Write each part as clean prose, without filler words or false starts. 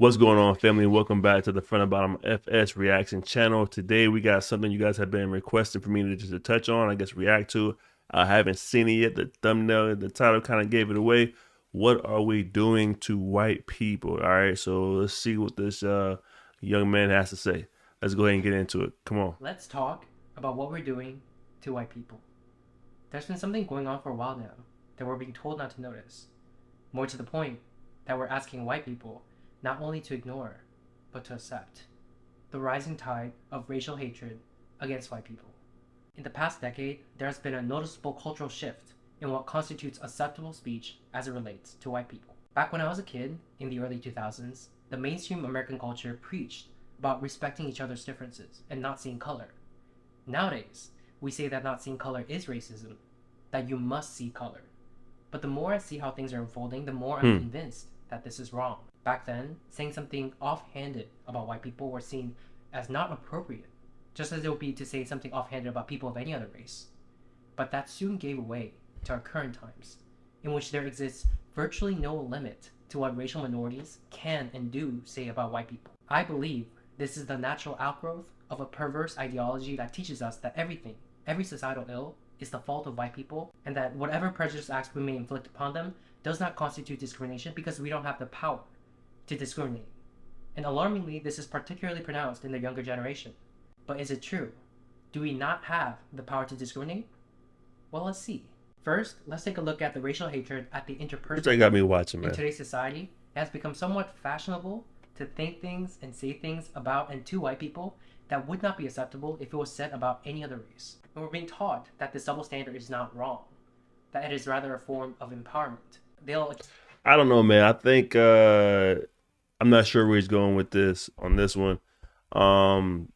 What's going on, family? Welcome back to the Front and Bottom FS Reaction channel. Today, we got something you guys have been requesting for me to just to touch on, I guess react to. I haven't seen it yet. The thumbnail, the title kind of gave it away. What are we doing to white people? All right, so let's see what this young man has to say. Let's go ahead and get into it. Come on. Let's talk about what we're doing to white people. There's been something going on for a while now that we're being told not to notice. More to the point, that we're asking white people not only to ignore, but to accept. The rising tide of racial hatred against white people. In the past decade, there has been a noticeable cultural shift in what constitutes acceptable speech as it relates to white people. Back when I was a kid, in the early 2000s, the mainstream American culture preached about respecting each other's differences and not seeing color. Nowadays, we say that not seeing color is racism, that you must see color. But the more I see how things are unfolding, the more I'm convinced that this is wrong. Back then, saying something offhanded about white people were seen as not appropriate, just as it would be to say something offhanded about people of any other race. But that soon gave way to our current times, in which there exists virtually no limit to what racial minorities can and do say about white people. I believe this is the natural outgrowth of a perverse ideology that teaches us that every societal ill, is the fault of white people, and that whatever prejudice acts we may inflict upon them does not constitute discrimination because we don't have the power to discriminate. And alarmingly, this is particularly pronounced in the younger generation. But is it true? Do we not have the power to discriminate? Well, let's see. First, let's take a look at the racial hatred at the Which interpersonal I got me watching, in man. today's society. It has become somewhat fashionable to think things and say things about and to white people that would not be acceptable if it was said about any other race. And we're being taught that this double standard is not wrong, that it is rather a form of empowerment. I don't know, man. I think I'm not sure where he's going with this on this one. Um,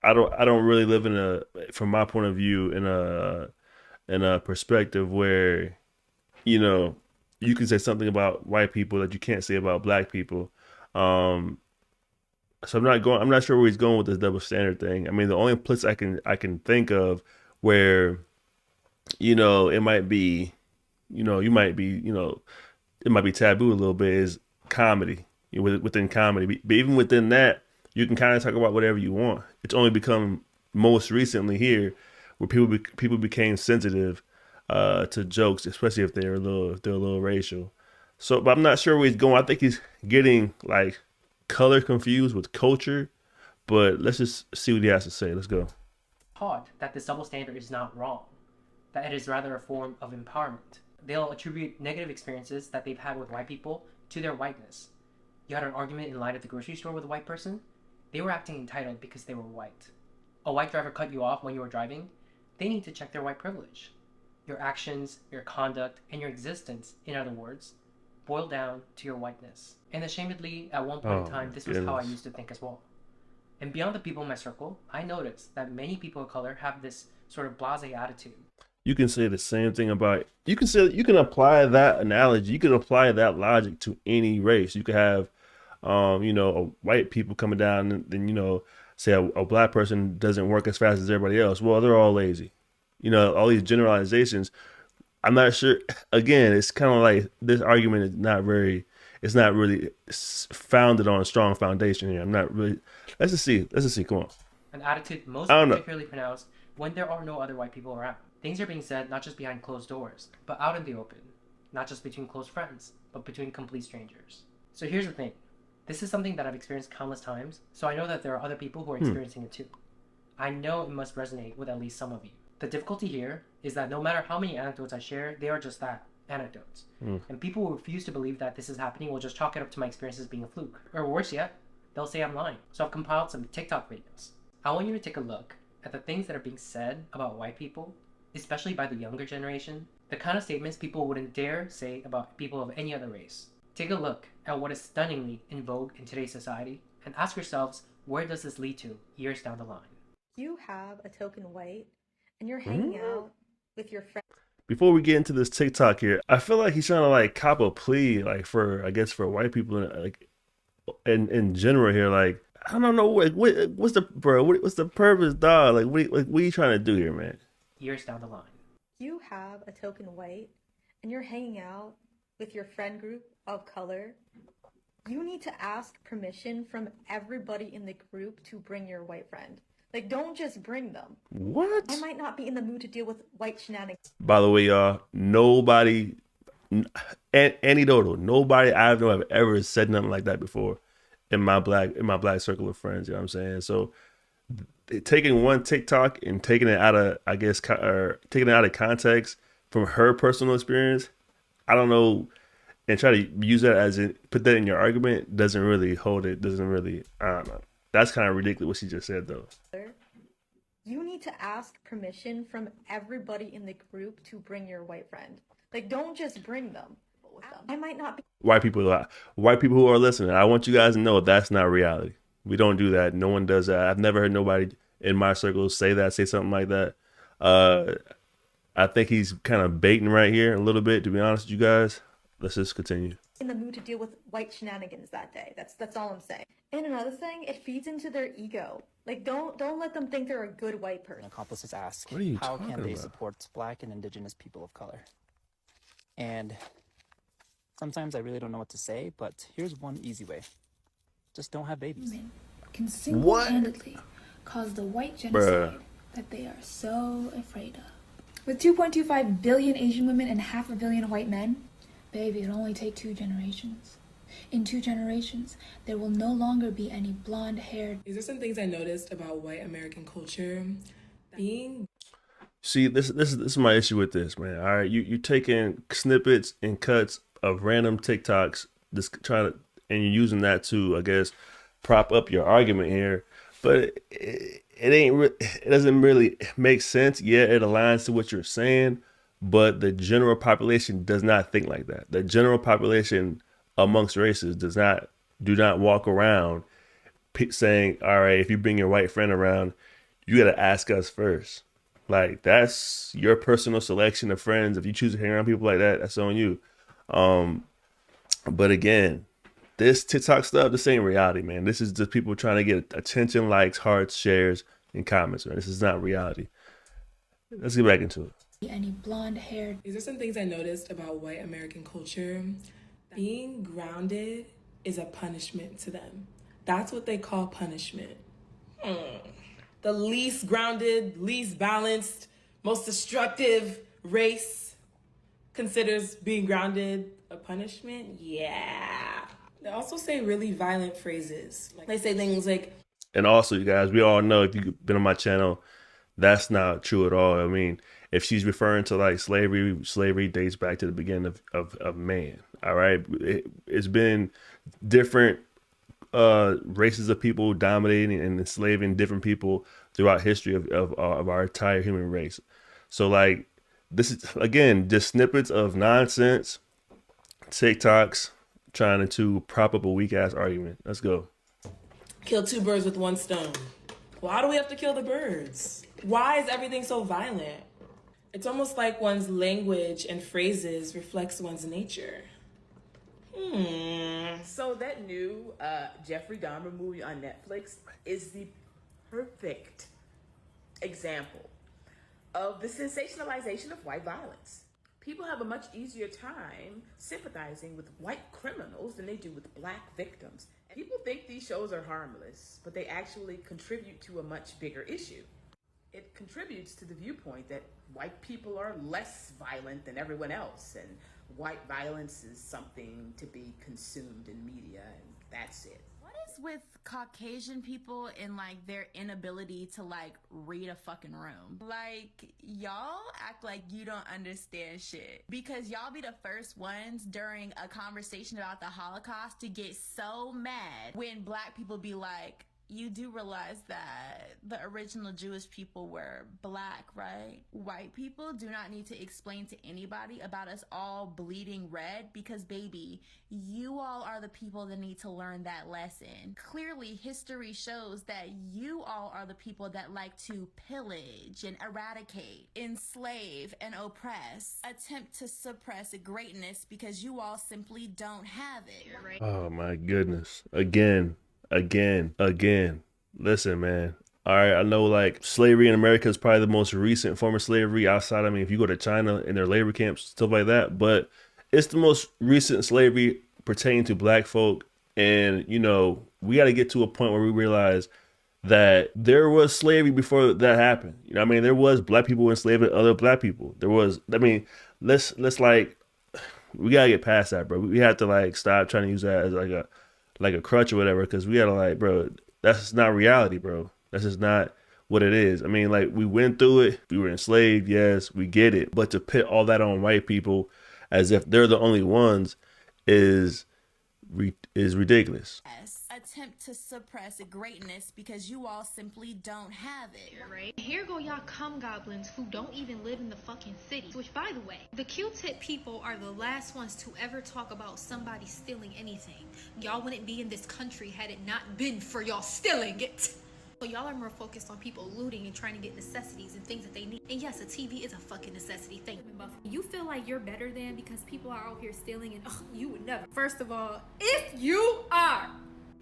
I don't really live in a, from my point of view, in a perspective where, you know, you can say something about white people that you can't say about black people. Um, so I'm not sure where he's going with this double standard thing. I mean, the only place I can think of where, it might be, you might be, it might be taboo a little bit is comedy. Within comedy, but even within that, you can kind of talk about whatever you want. It's only become most recently here where people became sensitive to jokes, especially if they're a little racial. So, but I'm not sure where he's going. I think he's getting like color confused with culture. But let's just see what he has to say. Let's go. Taught that this double standard is not wrong, that it is rather a form of empowerment. They'll attribute negative experiences that they've had with white people to their whiteness. You had an argument in line at the grocery store with a white person? They were acting entitled because they were white. A white driver cut you off when you were driving? They need to check their white privilege. Your actions, your conduct, and your existence, in other words, boil down to your whiteness. And ashamedly, at one point in Oh time, my this was how I goodness. used to think as well. And beyond the people in my circle, I noticed that many people of color have this sort of blasé attitude. You can say the same thing about, you can apply that analogy, you can apply that logic to any race. You could have white people coming down and then, say a black person doesn't work as fast as everybody else. Well, they're all lazy. All these generalizations. I'm not sure. Again, it's kind of like this argument is not very. It's not really founded on a strong foundation here. I'm not really. Let's just see. Let's just see. Come on. An attitude most I don't know. particularly pronounced when there are no other white people around. Things are being said not just behind closed doors, but out in the open. Not just between close friends, but between complete strangers. So here's the thing. This is something that I've experienced countless times, so I know that there are other people who are Hmm. experiencing it too. I know it must resonate with at least some of you. The difficulty here is that no matter how many anecdotes I share, they are just that, anecdotes. Hmm. And people who refuse to believe that this is happening will just chalk it up to my experiences being a fluke. Or worse yet, they'll say I'm lying. So I've compiled some TikTok videos. I want you to take a look at the things that are being said about white people, especially by the younger generation, the kind of statements people wouldn't dare say about people of any other race. Take a look at what is stunningly in vogue in today's society and ask yourselves, where does this lead to years down the line? You have a token white and you're Hmm? hanging out with your friends. Before we get into this TikTok here, I feel like he's trying to like cop a plea, like for I guess for white people, like in general here. Like I don't know what's the what's the purpose, dog? Like what are you trying to do here, man? Years down the line. You have a token white and you're hanging out with your friend group of color. You need to ask permission from everybody in the group to bring your white friend. Like, don't just bring them. What? I might not be in the mood to deal with white shenanigans. By the way, y'all, nobody, anecdotal, nobody I know have ever said nothing like that before in my black circle of friends. You know what I'm saying? So taking one TikTok and taking it out of, I guess, or taking it out of context from her personal experience, I don't know, and try to use that as put that in your argument doesn't really hold it. Doesn't really, I don't know. That's kind of ridiculous what she just said though. You need to ask permission from everybody in the group to bring your white friend. Like, don't just bring them. I might not be. White people who are listening, I want you guys to know that's not reality. We don't do that. No one does that. I've never heard nobody in my circles say something like that. I think he's kind of baiting right here a little bit, to be honest with you guys. Let's just continue. In the mood to deal with white shenanigans that day. That's all I'm saying. And another thing, it feeds into their ego. Like, don't let them think they're a good white person. Accomplices ask, What are you how talking can they about? support Black and Indigenous people of color? And sometimes I really don't know what to say, but here's one easy way. Just don't have babies. Women can single-handedly cause the white genocide that they are so afraid of. With 2.25 billion Asian women and 500 million white men, baby, it'll only take 2 generations. In 2 generations, there will no longer be any blonde-haired. These are some things I noticed about white American culture. See, this is my issue with this, man. All right, you're taking snippets and cuts of random TikToks, just trying to, and you're using that to, I guess, prop up your argument here. But it doesn't really make sense. Yeah, it aligns to what you're saying, but the general population does not think like that. The general population amongst races do not walk around saying, all right, if you bring your white friend around, you got to ask us first. Like, that's your personal selection of friends. If you choose to hang around people like that, that's on you. But again, this TikTok stuff, this ain't reality, man. This is just people trying to get attention, likes, hearts, shares, and comments, man. This is not reality. Let's get back into it. Any blonde-haired. These are some things I noticed about white American culture. Being grounded is a punishment to them. That's what they call punishment. The least grounded, least balanced, most destructive race considers being grounded a punishment? Yeah. They also say really violent phrases. Like, they say things like, and also, you guys, we all know, if you've been on my channel, that's not true at all. I mean, if she's referring to like slavery dates back to the beginning of man. All right. It's been different races of people dominating and enslaving different people throughout history of our entire human race. So like, this is, again, just snippets of nonsense, TikToks trying to prop up a weak ass argument. Let's go. kill 2 birds with 1 stone. Why do we have to kill the birds? Why is everything so violent? It's almost like one's language and phrases reflects one's nature. So that new Jeffrey Dahmer movie on Netflix is the perfect example of the sensationalization of white violence. People have a much easier time sympathizing with white criminals than they do with Black victims. People think these shows are harmless, but they actually contribute to a much bigger issue. It contributes to the viewpoint that white people are less violent than everyone else, and white violence is something to be consumed in media, and that's it. What is with Caucasian people and like their inability to like read a fucking room? Like, y'all act like you don't understand shit because y'all be the first ones during a conversation about the Holocaust to get so mad when Black people be like, you do realize that the original Jewish people were Black, right? White people do not need to explain to anybody about us all bleeding red because, baby, you all are the people that need to learn that lesson. Clearly, history shows that you all are the people that like to pillage and eradicate, enslave and oppress, attempt to suppress greatness because you all simply don't have it. Oh my goodness. Again. Listen, man. All right, I know like slavery in America is probably the most recent form of slavery outside. I mean, if you go to China and their labor camps, stuff like that, but it's the most recent slavery pertaining to Black folk And, you know, we got to get to a point where we realize that there was slavery before that happened. You know what I mean? There was black people enslaving other black people. There was, I mean, let's like, we gotta get past that, bro. We have to like stop trying to use that as like a crutch or whatever, because we gotta like, bro, that's just not reality, bro. That's just not what it is. I mean, like, we went through it, we were enslaved, yes, we get it, but to put all that on white people as if they're the only ones is ridiculous. Attempt to suppress greatness because you all simply don't have it. Right? Here go y'all cum goblins who don't even live in the fucking city. Which, by the way, the Q-tip people are the last ones to ever talk about somebody stealing anything. Y'all wouldn't be in this country had it not been for y'all stealing it. So y'all are more focused on people looting and trying to get necessities and things that they need. And yes, a TV is a fucking necessity thing. You feel like you're better than because people are out here stealing and you would never. First of all, if you are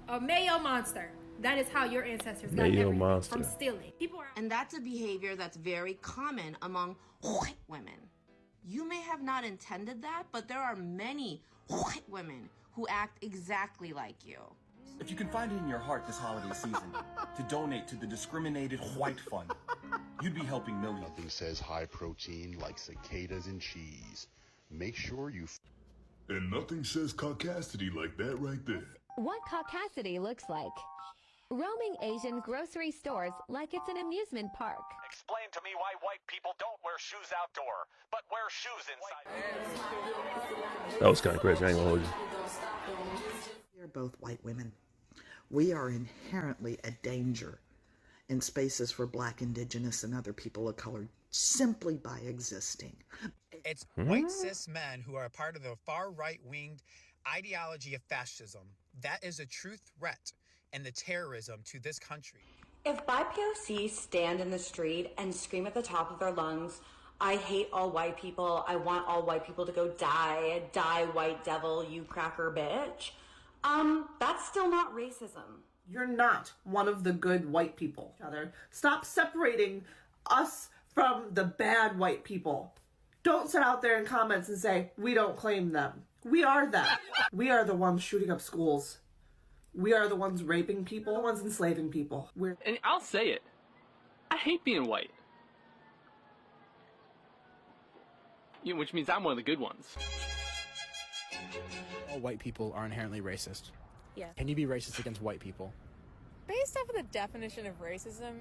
a Mayo monster, that is how your ancestors got everything from stealing. And that's a behavior that's very common among white women. You may have not intended that, but there are many white women who act exactly like you. If you can find it in your heart this holiday season to donate to the Discriminated White Fund, you'd be helping millions. Nothing says high protein like cicadas and cheese. Make sure you... And nothing says caucasity like that right there. What caucasity looks like. Roaming Asian grocery stores like it's an amusement park. Explain to me why white people don't wear shoes outdoor, but wear shoes inside. That was kind of crazy. I ain't gonna hold you. We are both white women. We are inherently a danger in spaces for Black, Indigenous, and other people of color simply by existing. It's white cis men who are a part of the far right-winged ideology of fascism. That is a true threat and the terrorism to this country. If BIPOC stand in the street and scream at the top of their lungs, I hate all white people, I want all white people to go die, die white devil, you cracker bitch, that's still not racism. You're not one of the good white people. Stop separating us from the bad white people. Don't sit out there in comments and say, we don't claim them. We are them. We are the ones shooting up schools. We are the ones raping people, the ones enslaving people. And I'll say it. I hate being white. Which means I'm one of the good ones. All white people are inherently racist. Yeah. Can you be racist against white people? Based off of the definition of racism,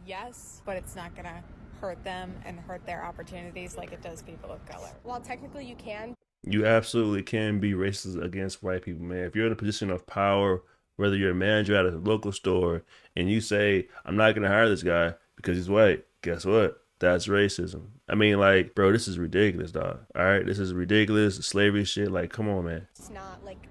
yes, but it's not gonna hurt them and hurt their opportunities like it does people of color. While technically you can. You absolutely can be racist against white people, man. If you're in a position of power, whether you're a manager at a local store, and you say, I'm not going to hire this guy because he's white, guess what? That's racism. I mean, like, bro, this is ridiculous, dog. All right? This is ridiculous. Slavery shit. Like, come on, man. It's not, like,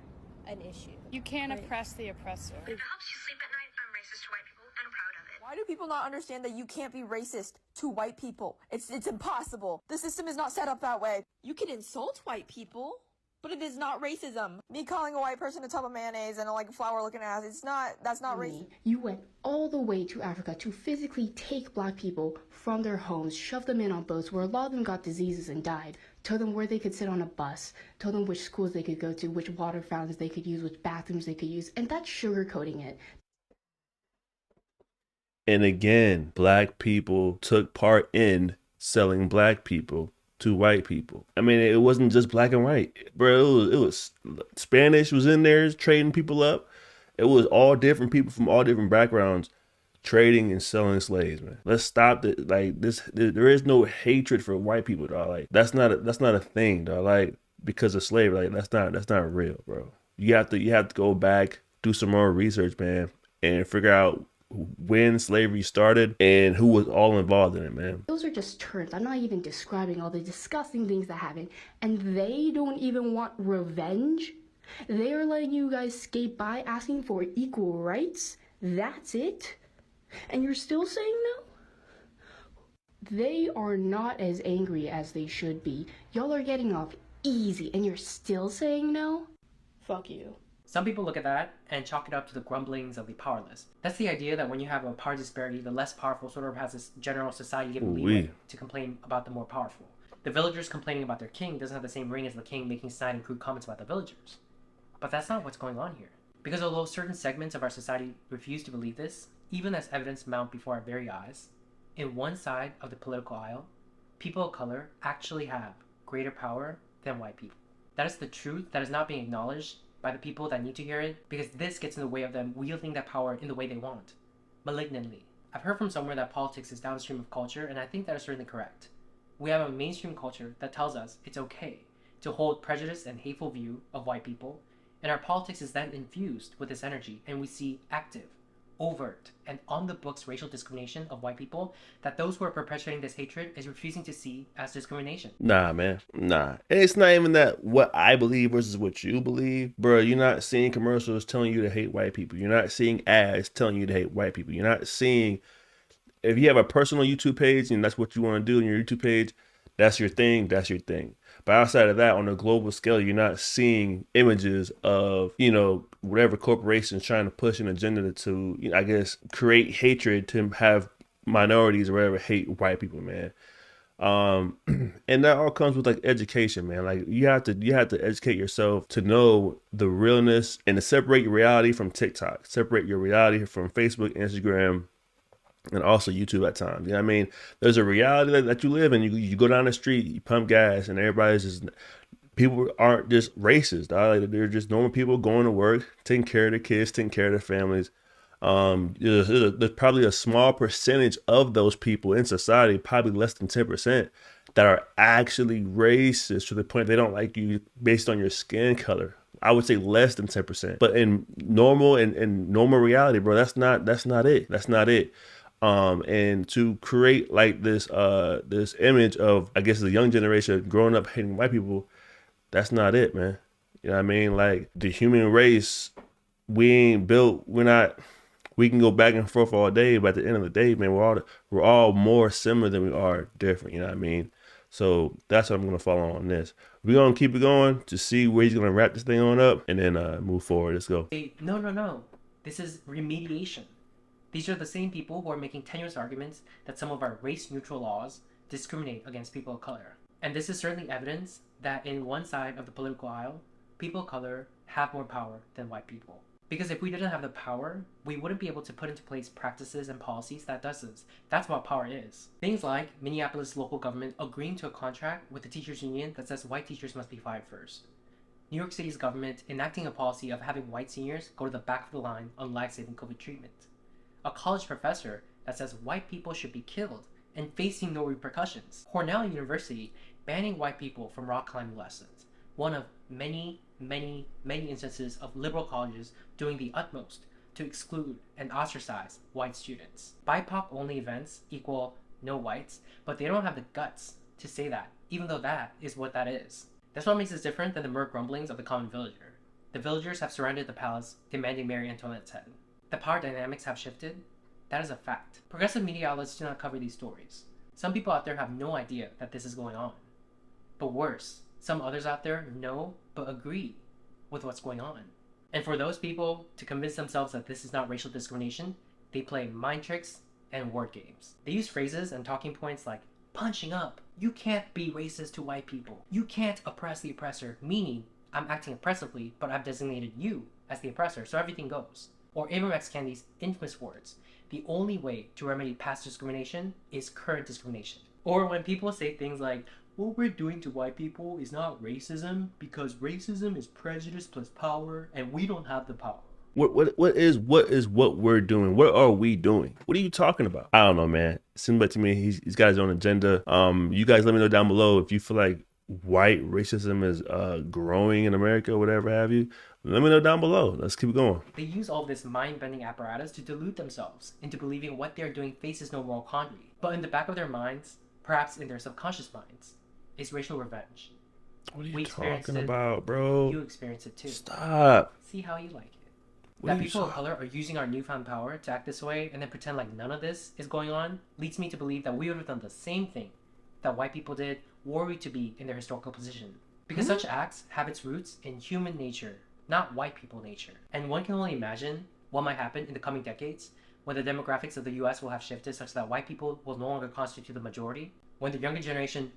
an issue. You can't oppress the oppressor. It helps you sleep at night. I'm racist to white people, and I'm proud of it. Why do people not understand that you can't be racist to white people? It's impossible. The system is not set up that way. You can insult white people, but it is not racism. Me calling a white person a tub of mayonnaise and a like flower-looking ass, that's not racism. You went all the way to Africa to physically take black people from their homes, shove them in on boats where a lot of them got diseases and died, told them where they could sit on a bus, told them which schools they could go to, which water fountains they could use, which bathrooms they could use, and that's sugarcoating it. And again, black people took part in selling black people to white people. I mean, it wasn't just black and white, bro. It was Spanish was in there trading people up. It was all different people from all different backgrounds trading and selling slaves, man. Let's stop it. Like this, there is no hatred for white people, dog. Like that's not a thing, dog. Like because of slavery, like that's not real, bro. You have to go back, do some more research, man, and figure out when slavery started and who was all involved in it, man. Those are just terms. I'm not even describing all the disgusting things that happened. And they don't even want revenge. They are letting you guys skate by asking for equal rights. That's it. And you're still saying no? They are not as angry as they should be. Y'all are getting off easy and you're still saying no? Fuck you. Some people look at that and chalk it up to the grumblings of the powerless. That's the idea that when you have a power disparity, the less powerful sort of has this general society given leeway to complain about the more powerful. The villagers complaining about their king doesn't have the same ring as the king making snide and crude comments about the villagers. But that's not what's going on here. Because although certain segments of our society refuse to believe this, even as evidence mount before our very eyes, in one side of the political aisle, people of color actually have greater power than white people. That is the truth that is not being acknowledged by the people that need to hear it, because this gets in the way of them wielding that power in the way they want, malignantly. I've heard from somewhere that politics is downstream of culture, and I think that is certainly correct. We have a mainstream culture that tells us it's okay to hold prejudice and hateful view of white people, and our politics is then infused with this energy, and we see active, overt, and on the books racial discrimination of white people that those who are perpetuating this hatred is refusing to see as discrimination. Nah, man. Nah. And it's not even that what I believe versus what you believe. Bro, you're not seeing commercials telling you to hate white people. You're not seeing ads telling you to hate white people. You're not seeing, if you have a personal YouTube page and that's what you want to do on your YouTube page, that's your thing, that's your thing. But outside of that, on a global scale, you're not seeing images of, whatever corporations trying to push an agenda to, I guess, create hatred to have minorities or whatever hate white people, man. And that all comes with like education, man. Like you have to educate yourself to know the realness and to separate your reality from TikTok, separate your reality from Facebook, Instagram, and also YouTube at times. You know what I mean? There's a reality that you live in. You go down the street, you pump gas, and everybody's just, people aren't just racist. Like, they're just normal people going to work, taking care of their kids, taking care of their families. There's probably a small percentage of those people in society, probably less than 10%, that are actually racist to the point they don't like you based on your skin color. I would say less than 10%. But in normal normal reality, bro, that's not it. That's not it. And to create like this image of, I guess, the young generation growing up hating white people, that's not it, man. You know what I mean? Like the human race, we can go back and forth all day, but at the end of the day, man, we're all more similar than we are different. You know what I mean? So that's what I'm going to follow on this. We're going to keep it going to see where he's going to wrap this thing on up and then move forward. Let's go. No. This is remediation. These are the same people who are making tenuous arguments that some of our race-neutral laws discriminate against people of color. And this is certainly evidence that in one side of the political aisle, people of color have more power than white people. Because if we didn't have the power, we wouldn't be able to put into place practices and policies that does this. That's what power is. Things like Minneapolis local government agreeing to a contract with the teachers union that says white teachers must be fired first. New York City's government enacting a policy of having white seniors go to the back of the line on life-saving COVID treatment. A college professor that says white people should be killed and facing no repercussions. Cornell University banning white people from rock climbing lessons. One of many instances of liberal colleges doing the utmost to exclude and ostracize white students. BIPOC only events equal no whites, but they don't have the guts to say that, even though that is what that is. That's what makes us different than the mere grumblings of the common villager. The villagers have surrounded the palace, demanding Marie Antoinette's head. The power dynamics have shifted. That is a fact. Progressive media outlets do not cover these stories. Some people out there have no idea that this is going on. But worse, some others out there know but agree with what's going on. And for those people to convince themselves that this is not racial discrimination, they play mind tricks and word games. They use phrases and talking points like punching up. You can't be racist to white people. You can't oppress the oppressor, meaning I'm acting oppressively, but I've designated you as the oppressor, so everything goes. Or Ibram X. Kendi's infamous words, the only way to remedy past discrimination is current discrimination. Or when people say things like, what we're doing to white people is not racism because racism is prejudice plus power and we don't have the power. What is what we're doing? What are we doing? What are you talking about? I don't know, man. It seems like to me he's got his own agenda. You guys let me know down below if you feel like white racism is growing in America or whatever have you. Let me know down below. Let's keep going. They use all this mind-bending apparatus to delude themselves into believing what they're doing faces no moral quandary. But in the back of their minds, perhaps in their subconscious minds, is racial revenge. What are you talking about, bro? You experience it too. Stop. See how you like it. That people of color are using our newfound power to act this way and then pretend like none of this is going on leads me to believe that we would have done the same thing that white people did were we to be in their historical position. Because such acts have its roots in human nature, not white people nature. And one can only imagine what might happen in the coming decades when the demographics of the US will have shifted such that white people will no longer constitute the majority, when the younger generation...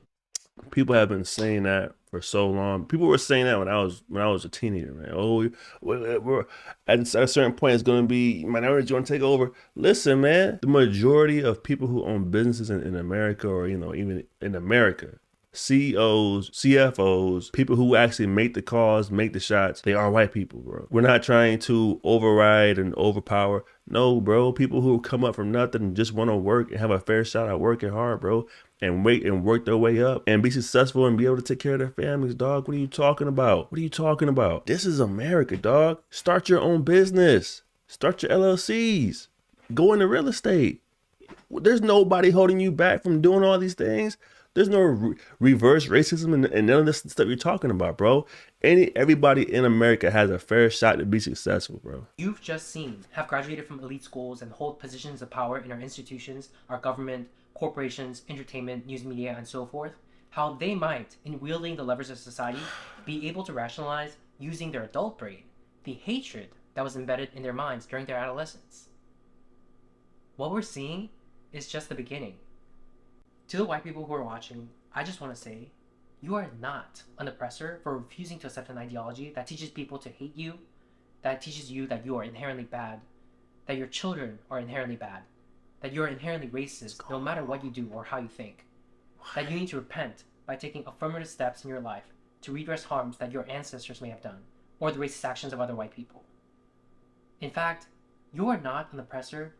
People have been saying that for so long. People were saying that when I was a teenager, man. Oh, we're at a certain point, it's going to be minorities going to take over. Listen, man, the majority of people who own businesses in America, or even in America, CEOs, CFOs, people who actually make the calls, make the shots, they are white people, bro. We're not trying to override and overpower. No, bro. People who come up from nothing and just want to work and have a fair shot at working hard, bro, and wait and work their way up and be successful and be able to take care of their families, dog. What are you talking about? What are you talking about? This is America, dog. Start your own business. Start your LLCs. Go into real estate. There's nobody holding you back from doing all these things. There's no reverse racism and none of this stuff you're talking about, bro. Everybody in America has a fair shot to be successful, bro. You've just seen have graduated from elite schools and hold positions of power in our institutions, our government, corporations, entertainment, news media, and so forth, how they might, in wielding the levers of society, be able to rationalize, using their adult brain, the hatred that was embedded in their minds during their adolescence. What we're seeing is just the beginning. To the white people who are watching, I just want to say, you are not an oppressor for refusing to accept an ideology that teaches people to hate you, that teaches you that you are inherently bad, that your children are inherently bad, that you are inherently racist no matter what you do or how you think, that you need to repent by taking affirmative steps in your life to redress harms that your ancestors may have done, or the racist actions of other white people. In fact, you are not an oppressor,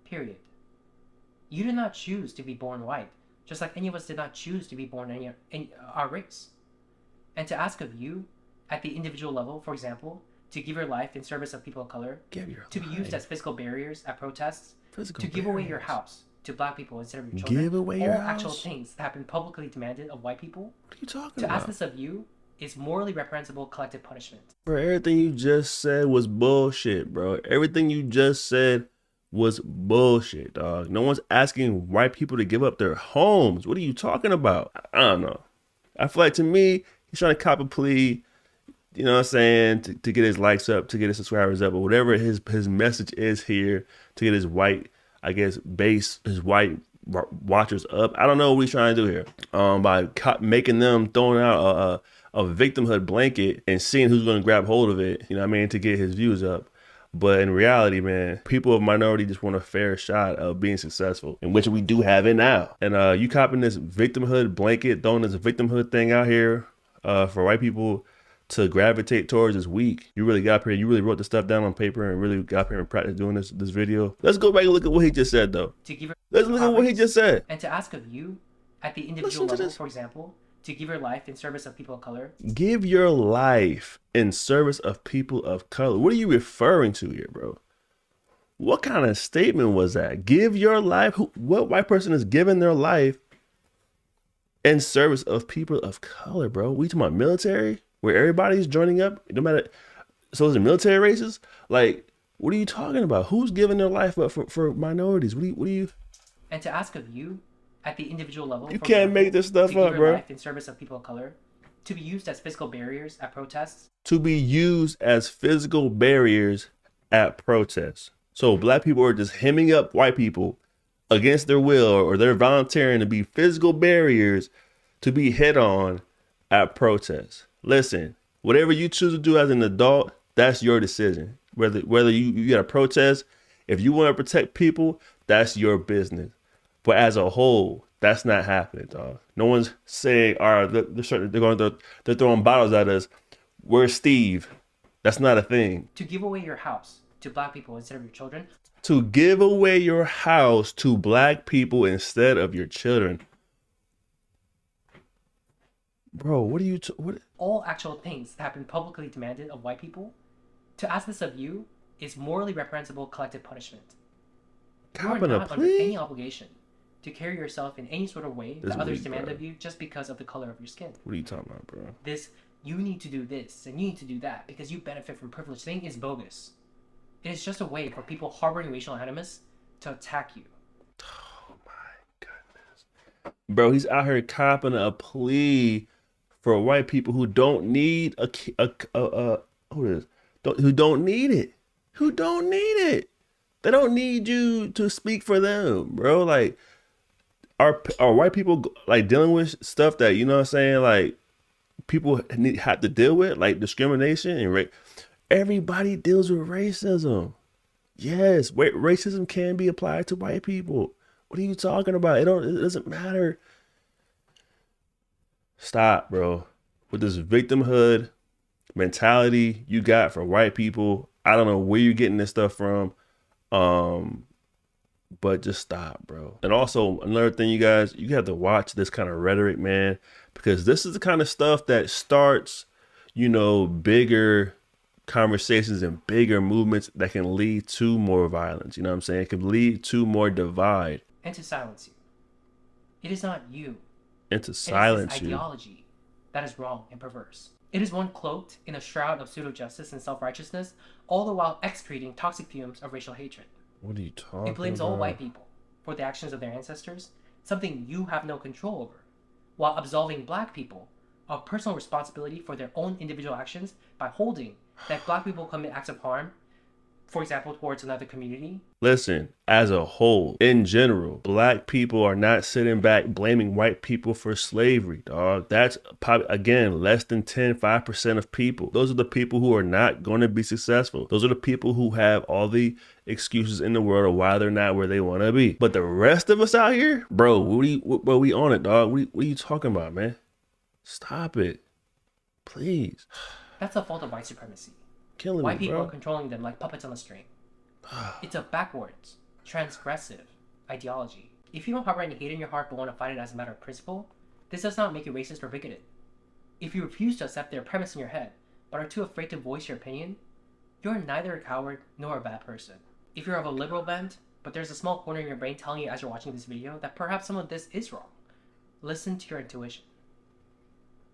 period. You did not choose to be born white, just like any of us did not choose to be born in our race. And to ask of you, at the individual level, for example, to give your life in service of people of color, to be used as physical barriers at protests, to give away your house to black people instead of your children, give away your house? Actual things that have been publicly demanded of white people. What are you talking to about? ask this of you is morally reprehensible collective punishment. Bro, everything you just said was bullshit, bro. Everything you just said was bullshit, dog. No one's asking white people to give up their homes. What are you talking about? I don't know. I feel like, to me, he's trying to cop a plea, you know what I'm saying, to get his likes up, to get his subscribers up, or whatever his message is here, to get his white, I guess, base, his white watchers up. I don't know what he's trying to do here. By making them, throwing out a victimhood blanket and seeing who's going to grab hold of it, you know what I mean, to get his views up. But in reality, man, people of minority just want a fair shot of being successful, in which we do have it now. And you copping this victimhood blanket, throwing this victimhood thing out here for white people to gravitate towards is weak. You really got up here, you really wrote the stuff down on paper and really got up here and practice doing this video. Let's go back and look at what he just said, though. Let's look at what he just said. And to ask of you, at the individual level, for example, to give your life in service of people of color. Give your life in service of people of color. What are you referring to here, bro? What kind of statement was that? Give your life? What white person is giving their life in service of people of color, bro? We talking about military, where everybody's joining up, no matter. So is it military races? Like, what are you talking about? Who's giving their life up for minorities? What do you? And to ask of you, at the individual level, you can't make this stuff up, bro. Life in service of people of color, to be used as physical barriers at protests. To be used as physical barriers at protests. So black people are just hemming up white people against their will, or they're volunteering to be physical barriers to be hit on at protests. Listen, whatever you choose to do as an adult, that's your decision. Whether you got to protest, if you want to protect people, that's your business. But as a whole, that's not happening, dog. No one's saying, all right, they're throwing bottles at us. Where's Steve? That's not a thing. To give away your house to black people instead of your children. To give away your house to black people instead of your children. Bro, what are you... what? All actual things that have been publicly demanded of white people. To ask this of you is morally reprehensible collective punishment. You are not under any obligation to carry yourself in any sort of way that others demand of you just because of the color of your skin. What are you talking about, bro? You need to do this and you need to do that because you benefit from privilege thing is bogus. It is just a way for people harboring racial animus to attack you. Oh my goodness. Bro, he's out here copping a plea for white people who don't need who don't need it. Who don't need it. They don't need you to speak for them, bro. Like, are white people like dealing with stuff that, you know what I'm saying, like people have to deal with, like discrimination and everybody deals with racism. Yes, racism can be applied to white people. What are you talking about? It doesn't matter. Stop, bro. With this victimhood mentality you got for white people, I don't know where you're getting this stuff from. But just stop, bro. And also another thing, you guys, you have to watch this kind of rhetoric, man, because this is the kind of stuff that starts, you know, bigger conversations and bigger movements that can lead to more violence. You know what I'm saying? It can lead to more divide. And to silence you. It is not you. And to It is silence this you. ideology that is wrong and perverse. It is one cloaked in a shroud of pseudo-justice and self-righteousness, all the while excreting toxic fumes of racial hatred. What are you talking about? It blames all white people for the actions of their ancestors, something you have no control over, while absolving black people of personal responsibility for their own individual actions by holding that black people commit acts of harm, for example, towards another community. Listen, as a whole, in general, black people are not sitting back blaming white people for slavery, dog. That's probably, again, less than 5% of people. Those are the people who are not going to be successful. Those are the people who have all the excuses in the world of why they're not where they want to be. But the rest of us out here, bro, we on it, dog. What are you talking about, man? Stop it. Please. That's the fault of white supremacy. Killing White me, people bro. are controlling them like puppets on a string. It's a backwards, transgressive ideology. If you don't harbor any hate in your heart but want to fight it as a matter of principle, this does not make you racist or bigoted. If you refuse to accept their premise in your head but are too afraid to voice your opinion, you're neither a coward nor a bad person. If you're of a liberal bent, but there's a small corner in your brain telling you as you're watching this video that perhaps some of this is wrong, listen to your intuition.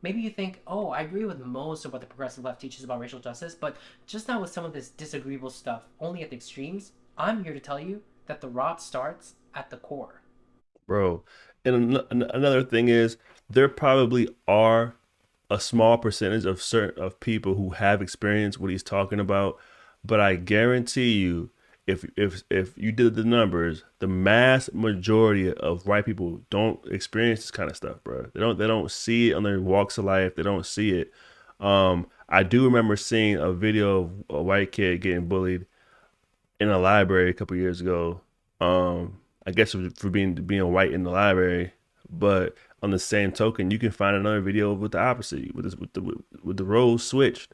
Maybe you think, oh, I agree with most of what the progressive left teaches about racial justice, but just not with some of this disagreeable stuff, only at the extremes. I'm here to tell you that the rot starts at the core. Bro, and another thing is, there probably are a small percentage of people who have experienced what he's talking about, but I guarantee you, if you did the numbers, the mass majority of white people don't experience this kind of stuff, bro. They don't see it on their walks of life. They don't see it. I do remember seeing a video of a white kid getting bullied in a library a couple years ago. I guess for being white in the library, but on the same token, you can find another video with the opposite, with the roles switched.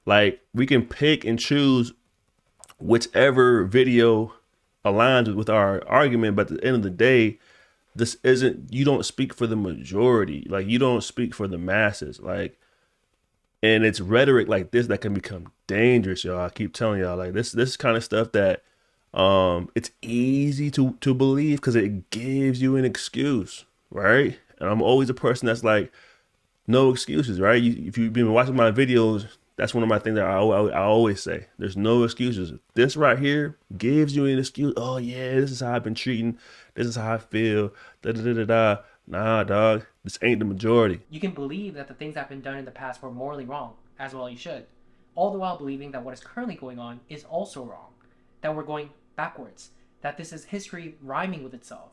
Like, we can pick and choose whichever video aligns with our argument, but at the end of the day, you don't speak for the majority. Like, you don't speak for the masses. Like, and it's rhetoric like this that can become dangerous, y'all. I keep telling y'all, like, this kind of stuff that it's easy to believe because it gives you an excuse, right? And I'm always a person that's like, no excuses, right? If you've been watching my videos, that's one of my things that I always say. There's no excuses. This right here gives you an excuse. Oh yeah, this is how I've been treating. This is how I feel. Da da da da da. Nah, dog. This ain't the majority. You can believe that the things that have been done in the past were morally wrong, as well you should, all the while believing that what is currently going on is also wrong, that we're going backwards, that this is history rhyming with itself.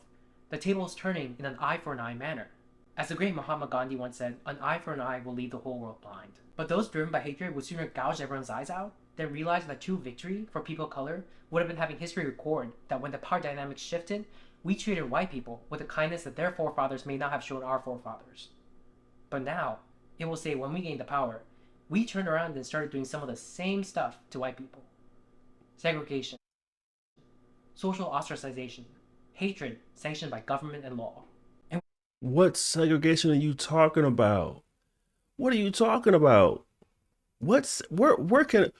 The table is turning in an eye for an eye manner. As the great Mahatma Gandhi once said, an eye for an eye will leave the whole world blind. But those driven by hatred would sooner gouge everyone's eyes out than realize that true victory for people of color would have been having history record that when the power dynamics shifted, we treated white people with a kindness that their forefathers may not have shown our forefathers. But now, it will say when we gained the power, we turned around and started doing some of the same stuff to white people. Segregation, social ostracization, hatred sanctioned by government and law. What segregation are you talking about? What are you talking about? Where can,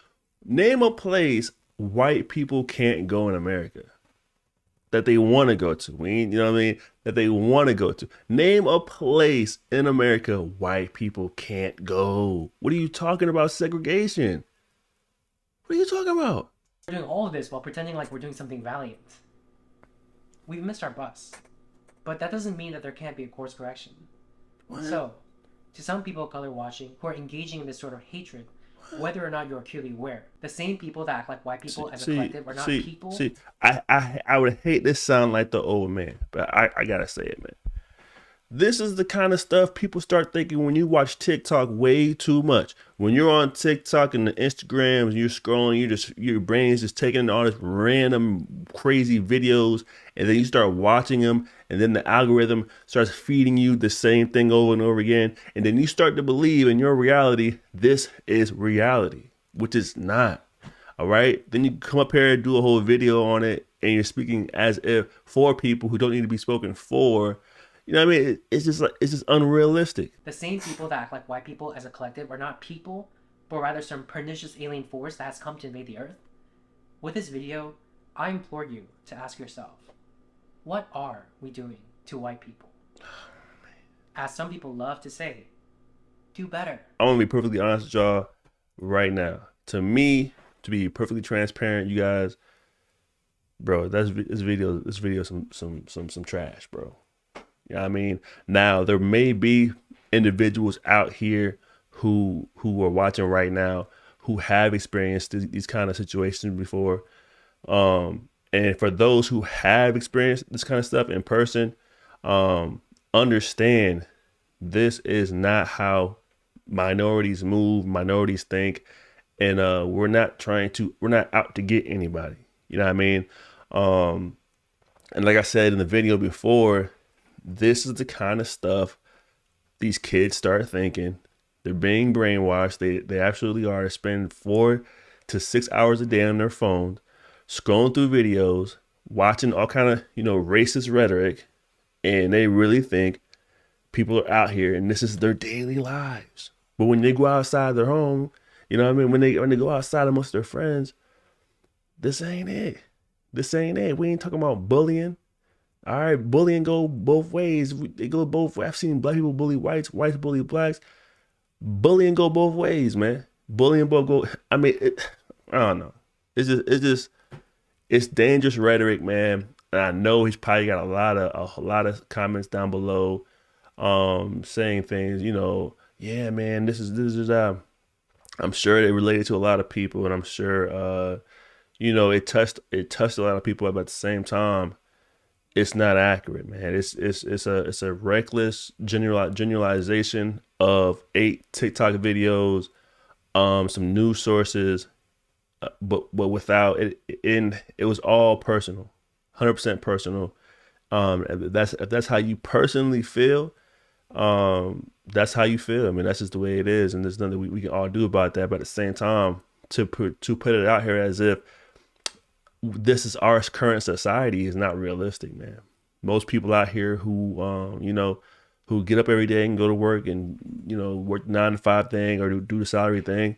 name a place white people can't go in America that they want to go to? You know what I mean? That they want to go to. Name a place in America white people can't go. What are you talking about segregation? What are you talking about? We're doing all of this while pretending like we're doing something valiant. We've missed our bus. But that doesn't mean that there can't be a course correction. What? So, to some people of color watching who are engaging in this sort of hatred whether or not you're acutely aware. The same people that act like white people as a See, collective are not see, people. see. I would hate this sound like the old man, but I gotta say it, man. This is the kind of stuff people start thinking when you watch TikTok way too much. When you're on TikTok and the Instagrams, you're scrolling, your brain's just taking in all this random crazy videos, and then you start watching them, and then the algorithm starts feeding you the same thing over and over again, and then you start to believe in your reality, this is reality, which is not. All right. Then you come up here and do a whole video on it, and you're speaking as if for people who don't need to be spoken for. You know what I mean? It's just unrealistic. The same people that act like white people as a collective are not people, but rather some pernicious alien force that has come to invade the earth. With this video, I implore you to ask yourself, what are we doing to white people? As some people love to say, do better. I'm gonna be perfectly honest with y'all right now. To me, to be perfectly transparent, you guys, bro, this video some trash, bro. You know what I mean? Now, there may be individuals out here who are watching right now who have experienced these kind of situations before. And for those who have experienced this kind of stuff in person, understand this is not how minorities move, minorities think, and we're not out to get anybody. You know what I mean? And like I said in the video before, this is the kind of stuff these kids start thinking. They're being brainwashed. They absolutely are. They spend 4 to 6 hours a day on their phone, scrolling through videos, watching all kind of, racist rhetoric, and they really think people are out here and this is their daily lives. But when they go outside their home, you know what I mean? When they go outside amongst their friends, this ain't it. This ain't it. We ain't talking about bullying. All right, bullying go both ways. They go both ways. I've seen black people bully whites, whites bully blacks. Bullying go both ways, man. Bullying both go. I mean, I don't know. It's dangerous rhetoric, man. And I know he's probably got a lot of comments down below, saying things. Yeah, man. This is. I'm sure it related to a lot of people, and I'm sure, it touched a lot of people. But at the same time, it's not accurate, man. It's a reckless generalization of 8 TikTok videos, some news sources, but without it. It was all personal, 100% personal. If that's how you personally feel, that's how you feel. I mean, that's just the way it is, and there's nothing we can all do about that. But at the same time, to put it out here as if this is our current society is not realistic, man. Most people out here who who get up every day and go to work and work 9 to 5 thing or do the salary thing,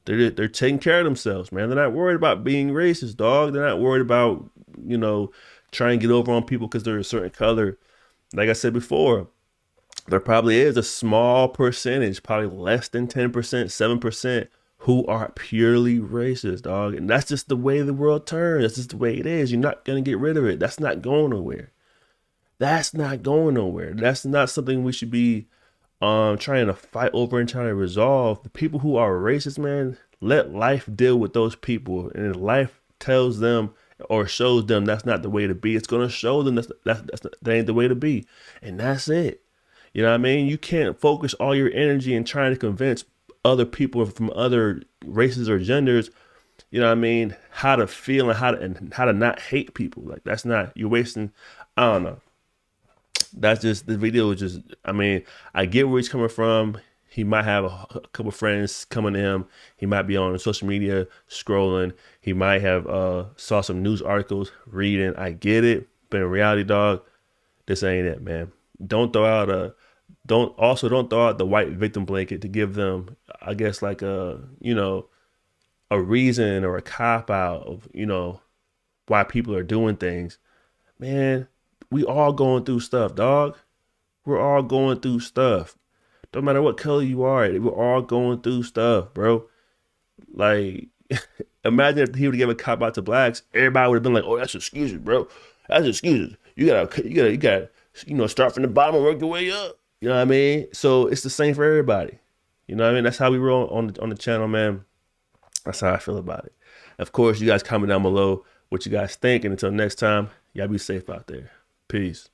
they're taking care of themselves, man. They're not worried about being racist, dog. They're not worried about trying to get over on people because they're a certain color. Like I said before, there probably is a small percentage, probably less than 10%, 7%, who are purely racist, dog. And that's just the way the world turns. That's just the way it is. You're not going to get rid of it. That's not going nowhere. That's not going nowhere. That's not something we should be trying to fight over and trying to resolve. The people who are racist, man, let life deal with those people. And if life tells them or shows them that's not the way to be, it's going to show them that ain't the way to be. And that's it. You know what I mean? You can't focus all your energy in trying to convince other people from other races or genders, you know what I mean, how to feel and how to not hate people. Like, that's not, you're wasting, I don't know. That's just, the video is just, I mean, I get where he's coming from. He might have a couple friends coming to him. He might be on social media scrolling. He might have saw some news articles, reading. I get it. But in reality, dog, this ain't it, man. Don't throw out the white victim blanket to give them, I guess, like a reason or a cop out of, why people are doing things. Man, we all going through stuff, dog. We're all going through stuff. Don't matter what color you are, we're all going through stuff, bro. Like, imagine if he would give a cop out to blacks, everybody would have been like, "Oh, that's excuses, bro. That's excuses. You gotta, start from the bottom and work your way up." You know what I mean? So it's the same for everybody. You know what I mean? That's how we roll on the channel, man. That's how I feel about it. Of course, you guys comment down below what you guys think. And until next time, y'all be safe out there. Peace.